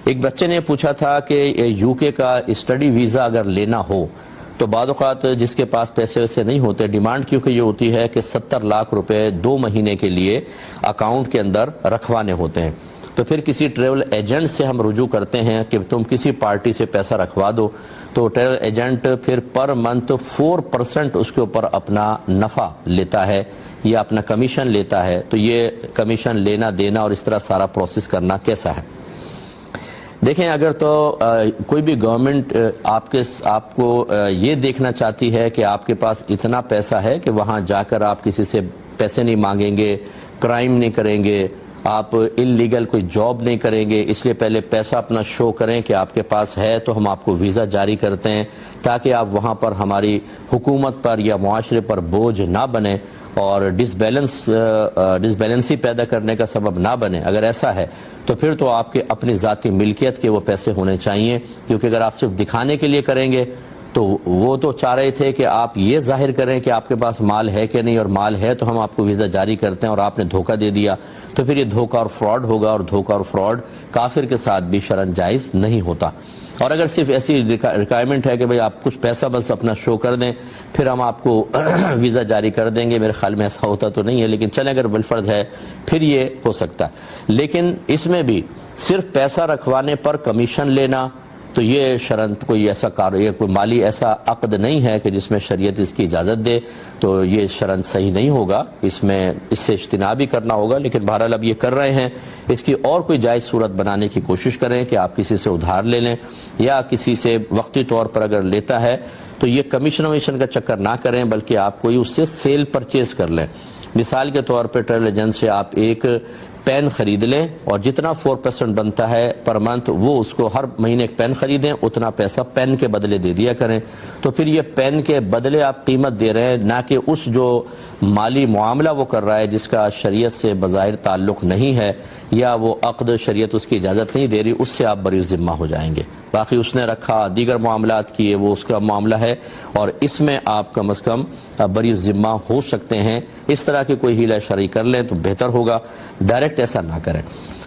ایک بچے نے پوچھا تھا کہ یو کے کا اسٹڈی ویزا اگر لینا ہو تو بعض اوقات جس کے پاس پیسے ویسے نہیں ہوتے، ڈیمانڈ کیونکہ یہ ہوتی ہے کہ 70 لاکھ روپے 2 مہینے کے لیے اکاؤنٹ کے اندر رکھوانے ہوتے ہیں، تو پھر کسی ٹریول ایجنٹ سے ہم رجوع کرتے ہیں کہ تم کسی پارٹی سے پیسہ رکھوا دو، تو ٹریول ایجنٹ پھر پر منتھ 4% اس کے اوپر اپنا نفع لیتا ہے یا اپنا کمیشن لیتا ہے۔ تو یہ کمیشن لینا دینا اور اس طرح سارا پروسیس کرنا کیسا ہے؟ دیکھیں، اگر تو کوئی بھی گورنمنٹ آپ کو یہ دیکھنا چاہتی ہے کہ آپ کے پاس اتنا پیسہ ہے کہ وہاں جا کر آپ کسی سے پیسے نہیں مانگیں گے، کرائم نہیں کریں گے، آپ انلیگل کوئی جاب نہیں کریں گے، اس لیے پہلے پیسہ اپنا شو کریں کہ آپ کے پاس ہے تو ہم آپ کو ویزا جاری کرتے ہیں تاکہ آپ وہاں پر ہماری حکومت پر یا معاشرے پر بوجھ نہ بنے اور ڈسبیلنسی پیدا کرنے کا سبب نہ بنے۔ اگر ایسا ہے تو پھر تو آپ کے اپنی ذاتی ملکیت کے وہ پیسے ہونے چاہیے، کیونکہ اگر آپ صرف دکھانے کے لیے کریں گے تو وہ تو چاہ رہے تھے کہ آپ یہ ظاہر کریں کہ آپ کے پاس مال ہے کہ نہیں، اور مال ہے تو ہم آپ کو ویزا جاری کرتے ہیں، اور آپ نے دھوکہ دے دیا تو پھر یہ دھوکہ اور فراڈ ہوگا، اور دھوکہ اور فراڈ کافر کے ساتھ بھی شرعاً جائز نہیں ہوتا۔ اور اگر صرف ایسی ریکوائرمنٹ ہے کہ بھئی آپ کچھ پیسہ بس اپنا شو کر دیں پھر ہم آپ کو ویزا جاری کر دیں گے، میرے خیال میں ایسا ہوتا تو نہیں ہے، لیکن چلیں اگر بالفرض ہے پھر یہ ہو سکتا ہے۔ لیکن اس میں بھی صرف پیسہ رکھوانے پر کمیشن لینا تو یہ شرعاً کوئی ایسا کوئی مالی ایسا عقد نہیں ہے کہ جس میں شریعت اس کی اجازت دے، تو یہ شرعاً صحیح نہیں ہوگا، اس سے اجتناب بھی کرنا ہوگا۔ لیکن بہرحال اب یہ کر رہے ہیں، اس کی اور کوئی جائز صورت بنانے کی کوشش کریں کہ آپ کسی سے ادھار لے لیں یا کسی سے وقتی طور پر اگر لیتا ہے تو یہ کمیشن کا چکر نہ کریں، بلکہ آپ کوئی اس سے سیل پرچیز کر لیں۔ مثال کے طور پہ ٹریول ایجنٹ سے آپ ایک پین خرید لیں اور جتنا 4% بنتا ہے پر منتھ وہ اس کو ہر مہینے ایک پین خریدیں، اتنا پیسہ پین کے بدلے دے دیا کریں، تو پھر یہ پین کے بدلے آپ قیمت دے رہے ہیں، نہ کہ اس جو مالی معاملہ وہ کر رہا ہے جس کا شریعت سے بظاہر تعلق نہیں ہے یا وہ عقد شریعت اس کی اجازت نہیں دے رہی، اس سے آپ بری ذمہ ہو جائیں گے۔ باقی اس نے رکھا دیگر معاملات کیے وہ اس کا معاملہ ہے، اور اس میں آپ کم از کم بری ذمہ ہو سکتے ہیں۔ اس طرح کی کوئی ہیلہ شرعی کر لیں تو بہتر ہوگا، ڈائریکٹ ایسا نہ کریں۔